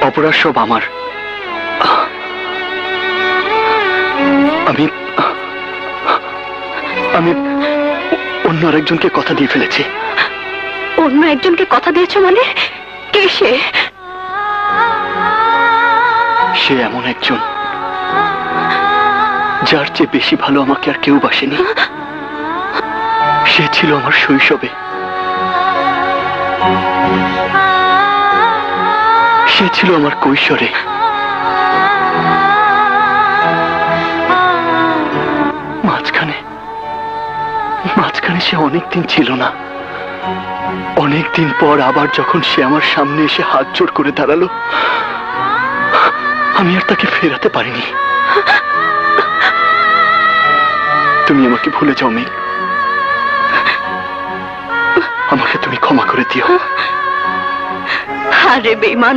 অপরাধ সব আমার। আমি আমি অন্য আরেকজনকে কথা দিয়ে ফেলেছি। অন্য একজনকে কথা দিয়েছো মানে? কে সে? সে এমন একজন যার চেয়ে বেশি ভালো আমাকে আর কেউ বাসেনি। সে ছিল আমার শৈশবে, সে ছিল আমার কৈশোরে। মাঝখানে সে অনেকদিন ছিল না। অনেকদিন পর আবার যখন সে আমার সামনে এসে হাত জোড় করে দাঁড়ালো, আমি আর তাকে ফেরাতে পারিনি। তুমি আমাকে ভুলে যাও মেঘ, আমাকে তুমি ক্ষমা করে দিও। আরে বেঈমান।